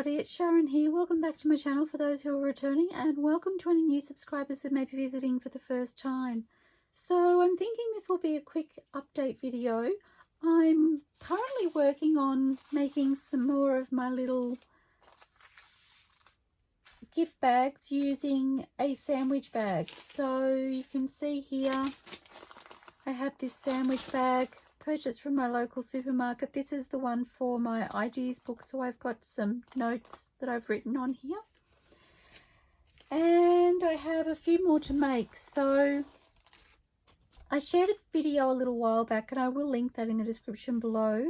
everybody, it's Sharon here. Welcome back to my channel for those who are returning, and welcome to any new subscribers that may be visiting for the first time. So I'm thinking this will be a quick update video. I'm currently working on making some more of my little gift bags using a sandwich bag. So you can see here I have this sandwich bag purchased from my local supermarket. This is the one for my ideas book, so I've got some notes that I've written on here, and I have a few more to make. So I shared a video a little while back, and I will link that in the description below.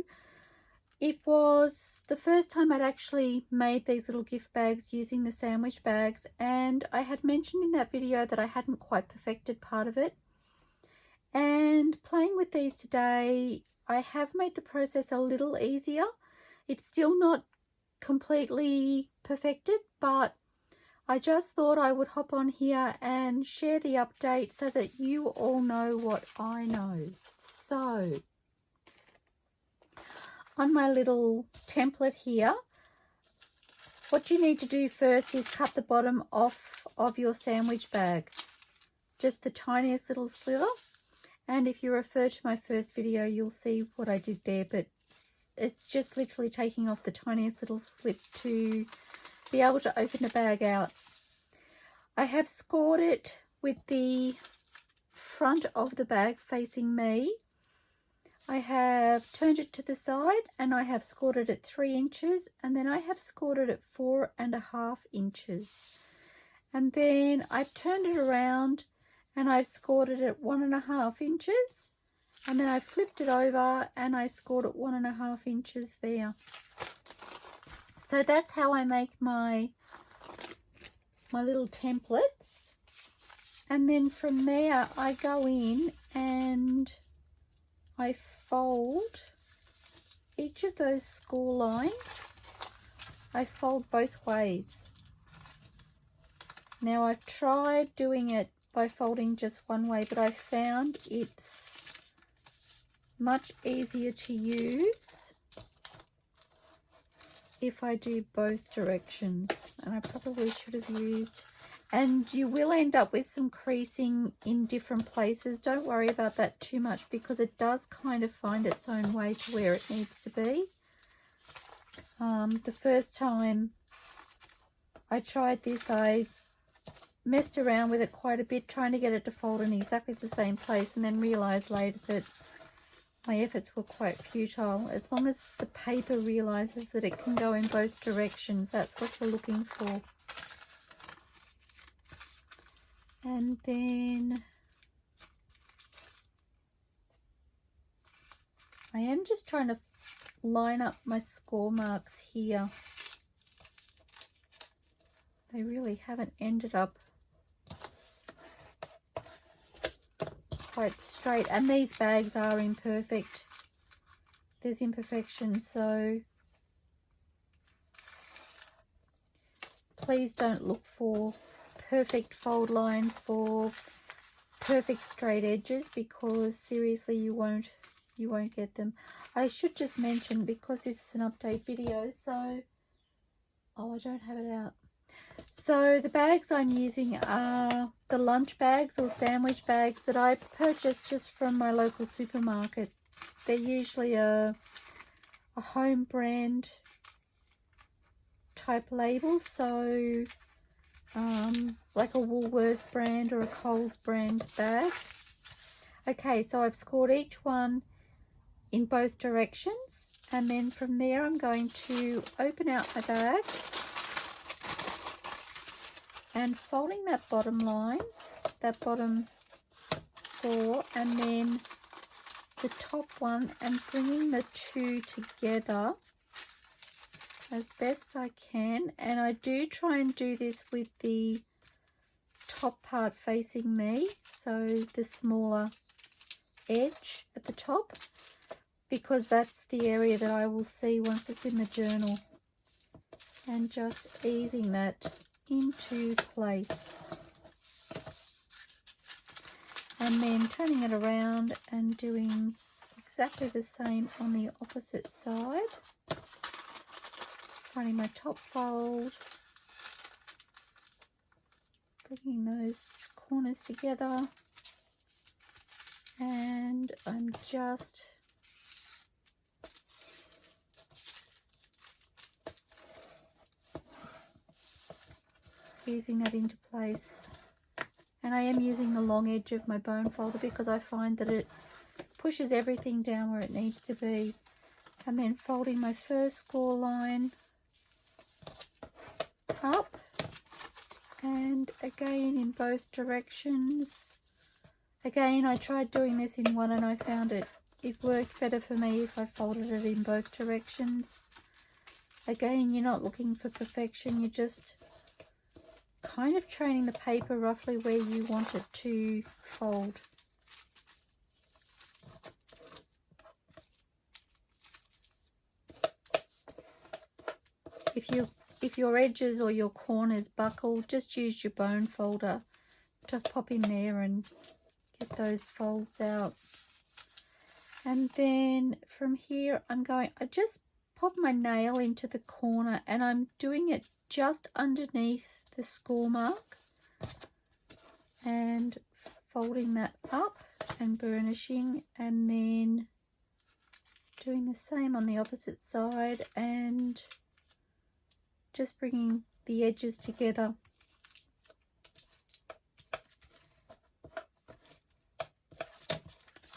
It was the first time I'd actually made these little gift bags using the sandwich bags, and I had mentioned in that video that I hadn't quite perfected part of it. And playing with these today, I have made the process a little easier. It's still not completely perfected, but I just thought I would hop on here and share the update so that you all know what I know. So, on my little template here, what you need to do first is cut the bottom off of your sandwich bag. Just the tiniest little sliver. And if you refer to my first video, you'll see what I did there, but it's just literally taking off the tiniest little slip to be able to open the bag out. I have scored it with the front of the bag facing me. I have turned it to the side and I have scored it at 3 inches, and then I have scored it at 4.5 inches. And then I've turned it around and I've scored it at 1.5 inches, and then I flipped it over and I scored at 1.5 inches there. So that's how I make my little templates. And then from there I go in and I fold each of those score lines. I fold both ways. Now I've tried doing it by folding just one way, but I found it's much easier to use if I do both directions, and I probably should have used, and you will end up with some creasing in different places. Don't worry about that too much because it does kind of find its own way to where it needs to be. The first time I tried this, I messed around with it quite a bit trying to get it to fold in exactly the same place, and then realized later that my efforts were quite futile. As long as the paper realizes that it can go in both directions, that's what you're looking for. And then I am just trying to line up my score marks here. They really haven't ended up quite straight, and these bags are imperfect. There's imperfections, so please don't look for perfect fold lines for perfect straight edges, because seriously you won't get them. I should just mention, because this is an update video, so I don't have it out. So the bags I'm using are the lunch bags or sandwich bags that I purchased just from my local supermarket. They're usually a home brand type label, so like a Woolworths brand or a Coles brand bag. Okay, so I've scored each one in both directions, and then from there I'm going to open out my bag and folding that bottom line, that bottom score, and then the top one, and bringing the two together as best I can. And I do try and do this with the top part facing me, so the smaller edge at the top, because that's the area that I will see once it's in the journal. And just easing that into place, and then turning it around and doing exactly the same on the opposite side. running my top fold, bringing those corners together, and I'm just easing that into place. And I am using the long edge of my bone folder because I find that it pushes everything down where it needs to be. And then folding my first score line up, and again in both directions. Again, I tried doing this in one and I found it worked better for me if I folded it in both directions. Again, you're not looking for perfection, you're just kind of training the paper roughly where you want it to fold. If your edges or your corners buckle, just use your bone folder to pop in there and get those folds out. And then from here I just pop my nail into the corner and I'm doing it just underneath the score mark and folding that up and burnishing, and then doing the same on the opposite side and just bringing the edges together.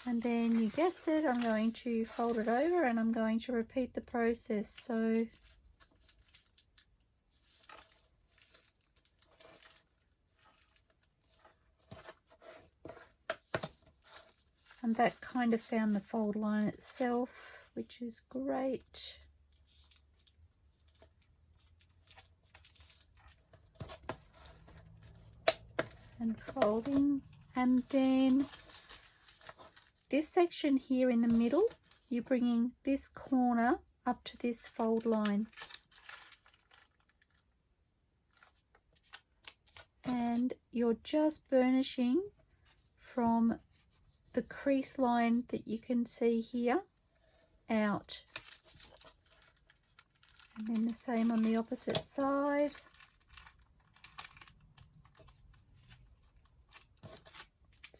And then you guessed it, I'm going to fold it over and I'm going to repeat the process. So and that kind of found the fold line itself, which is great. And folding, and then this section here in the middle, you're bringing this corner up to this fold line. And you're just burnishing from the crease line that you can see here out. And then the same on the opposite side.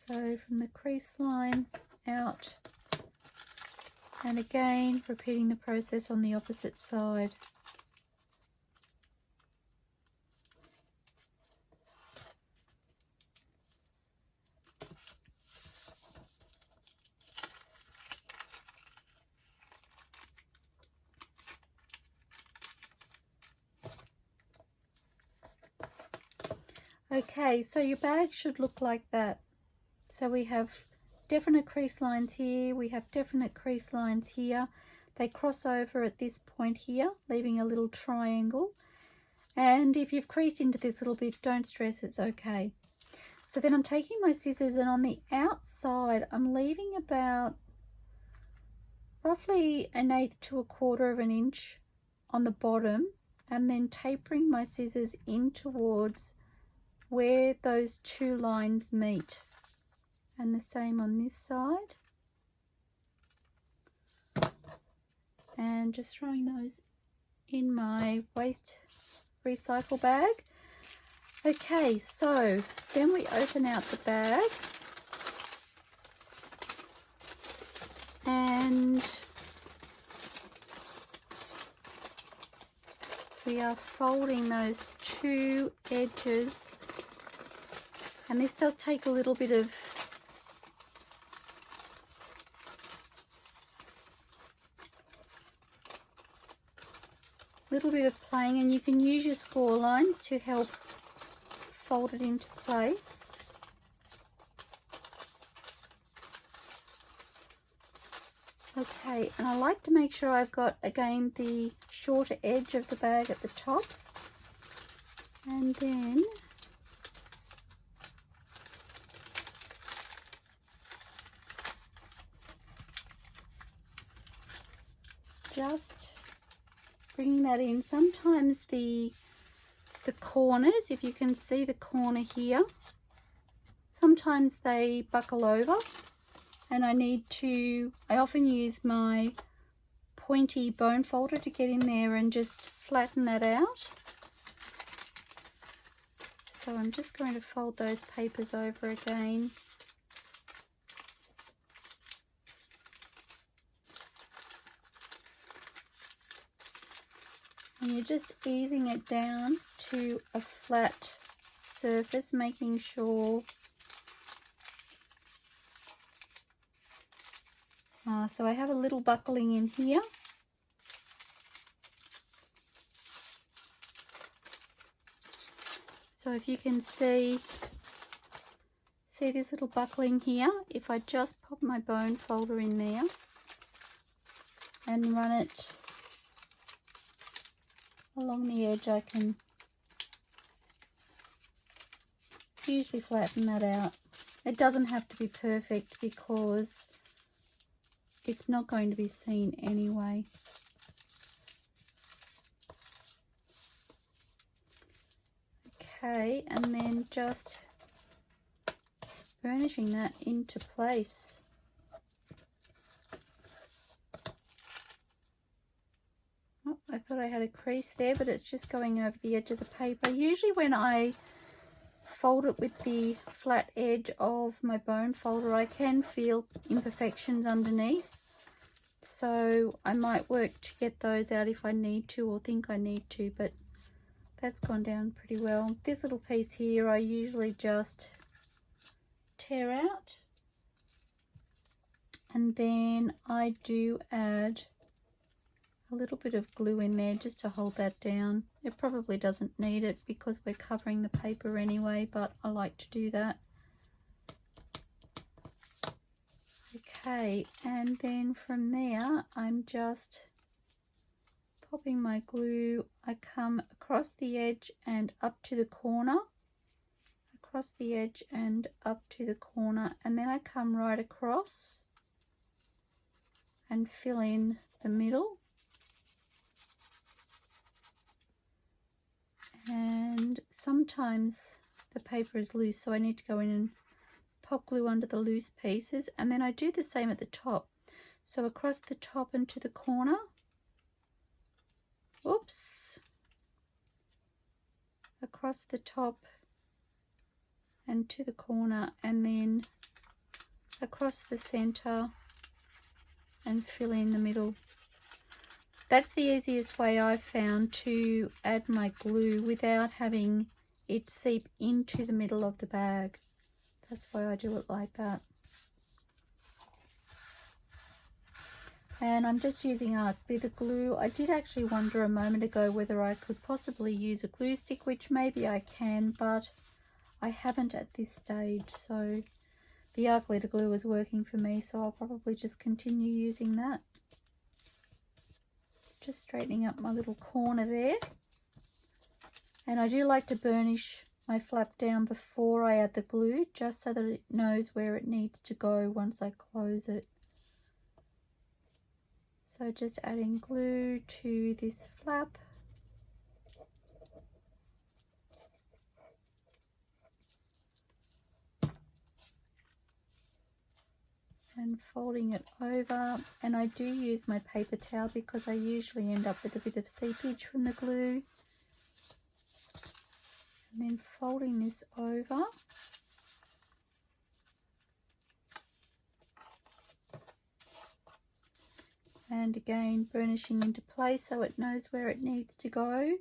So from the crease line out, and again repeating the process on the opposite side. Okay, so your bag should look like that. So we have definite crease lines here, we have definite crease lines here. They cross over at this point here, leaving a little triangle. And if you've creased into this little bit, don't stress, it's okay. So then I'm taking my scissors, and on the outside, I'm leaving about roughly 1/8 to 1/4 of an inch on the bottom, and then tapering my scissors in towards where those two lines meet. And the same on this side, and just throwing those in my waste recycle bag. Okay, so then we open out the bag, and we are folding those two edges, and this does take a little bit of playing, and you can use your score lines to help fold it into place. Okay, and I like to make sure I've got again the shorter edge of the bag at the top, and then just bringing that in. Sometimes the corners, if you can see the corner here, sometimes they buckle over, and I often use my pointy bone folder to get in there and just flatten that out. So I'm just going to fold those papers over again. And you're just easing it down to a flat surface, making sure. So I have a little buckling in here. So if you can see this little buckling here, if I just pop my bone folder in there and run it along the edge, I can usually flatten that out. It doesn't have to be perfect because it's not going to be seen anyway. Okay, and then just burnishing that into place. Oh, I thought I had a crease there, but it's just going over the edge of the paper. Usually when I fold it with the flat edge of my bone folder, I can feel imperfections underneath. So I might work to get those out if I need to or think I need to, but that's gone down pretty well. This little piece here I usually just tear out, and then I do add a little bit of glue in there just to hold that down. It probably doesn't need it because we're covering the paper anyway, but I like to do that. Okay, and then from there I'm just popping my glue. I come across the edge and up to the corner, across the edge and up to the corner, and then I come right across and fill in the middle. And sometimes the paper is loose, so I need to go in and pop glue under the loose pieces, and then I do the same at the top. So across the top and to the corner. Oops. Across the top and to the corner, and then across the center and fill in the middle. That's the easiest way I've found to add my glue without having it seep into the middle of the bag. That's why I do it like that. And I'm just using art glitter glue. I did actually wonder a moment ago whether I could possibly use a glue stick, which maybe I can, but I haven't at this stage. So the art glitter glue is working for me, so I'll probably just continue using that. Just straightening up my little corner there. And I do like to burnish my flap down before I add the glue, just so that it knows where it needs to go once I close it. So just adding glue to this flap. And folding it over, and I do use my paper towel because I usually end up with a bit of seepage from the glue. And then folding this over. And again burnishing into place so it knows where it needs to go.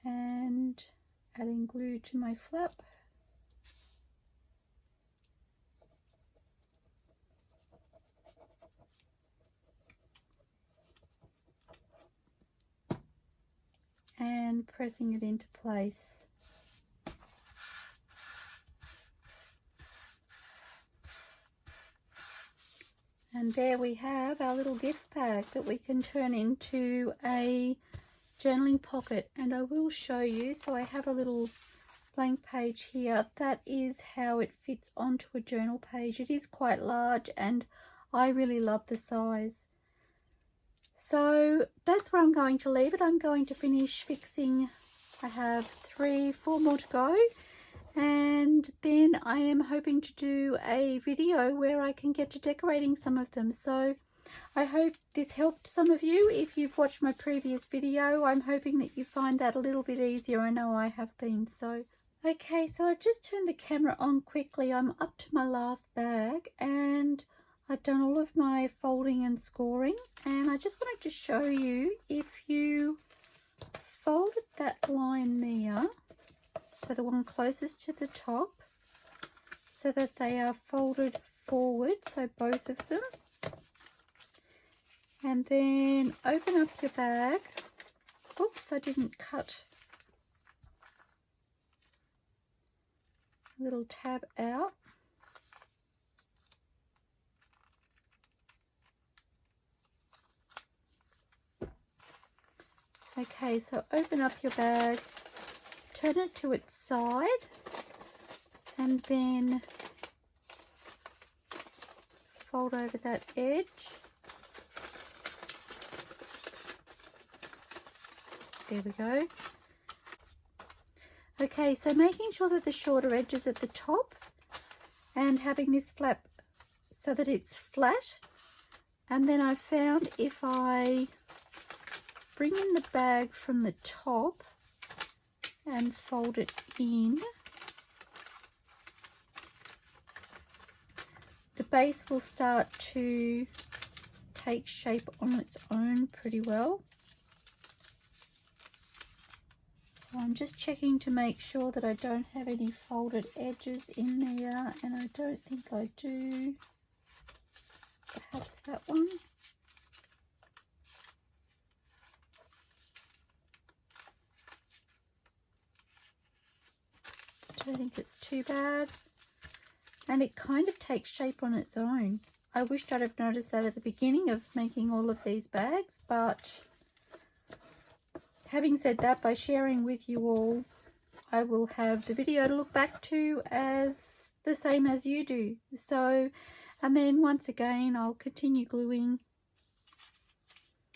And adding glue to my flap. And pressing it into place. And there we have our little gift bag that we can turn into a journaling pocket, and I will show you. So I have a little blank page here. That is how it fits onto a journal page. It is quite large and I really love the size. So that's where I'm going to leave it. I'm going to finish fixing. I have 4 more to go, and then I am hoping to do a video where I can get to decorating some of them. So I hope this helped some of you. If you've watched my previous video, I'm hoping that you find that a little bit easier. I know I have been. So okay, so I just turned the camera on quickly. I'm up to my last bag and I've done all of my folding and scoring, and I just wanted to show you, if you folded that line there, so the one closest to the top, so that they are folded forward, so both of them, and then open up your bag. Oops, I didn't cut a little tab out. Okay, so open up your bag, turn it to its side, and then fold over that edge. There we go. Okay, so making sure that the shorter edge is at the top and having this flap so that it's flat. And then I found if I bring in the bag from the top and fold it in, the base will start to take shape on its own pretty well. So I'm just checking to make sure that I don't have any folded edges in there, and I don't think I do. Perhaps that one. I don't think it's too bad. And it kind of takes shape on its own. I wished I'd have noticed that at the beginning of making all of these bags, but having said that, by sharing with you all, I will have the video to look back to as the same as you do. So, and then once again, I'll continue gluing.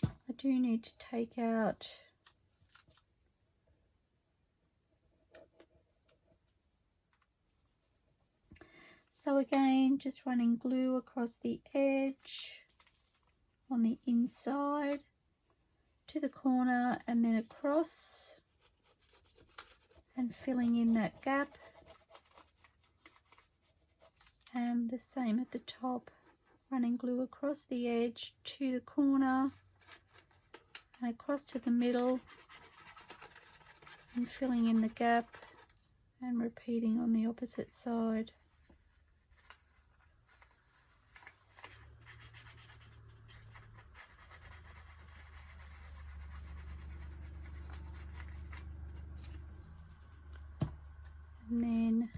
I do need to take out so again, just running glue across the edge on the inside to the corner and then across, and filling in that gap, and the same at the top, running glue across the edge to the corner and across to the middle, and filling in the gap and repeating on the opposite side. And then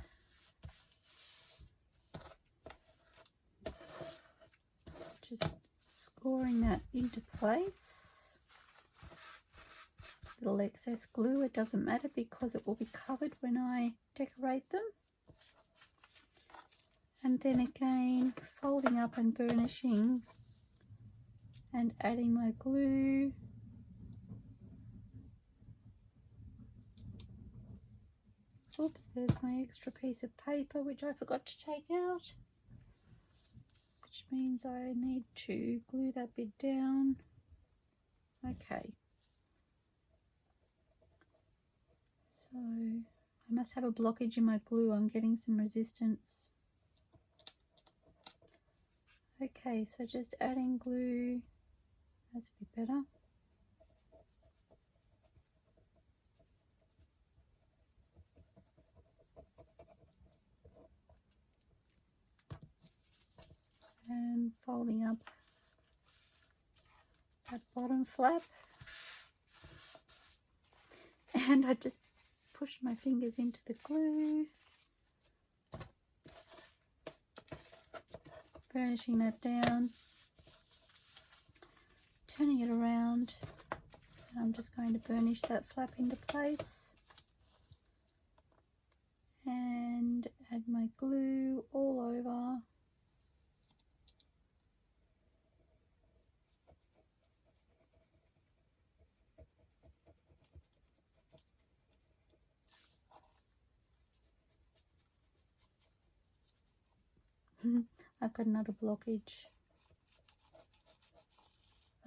just scoring that into place. Little excess glue, it doesn't matter because it will be covered when I decorate them. And then again, folding up and burnishing and adding my glue. Oops, there's my extra piece of paper which I forgot to take out, which means I need to glue that bit down. Okay. So I must have a blockage in my glue. I'm getting some resistance. Okay, so just adding glue. That's a bit better. And folding up that bottom flap. And I just pushed my fingers into the glue. Burnishing that down. Turning it around. And I'm just going to burnish that flap into place. And add my glue all over. I've got another blockage.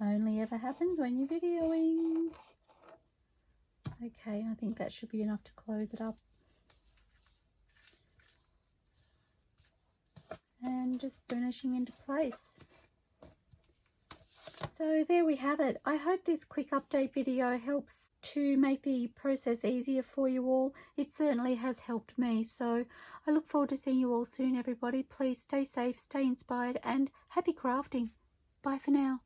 Only ever happens when you're videoing. Okay, I think that should be enough to close it up. And just burnishing into place. So there we have it. I hope this quick update video helps to make the process easier for you all. It certainly has helped me. So I look forward to seeing you all soon, everybody. Please stay safe, stay inspired, and happy crafting. Bye for now.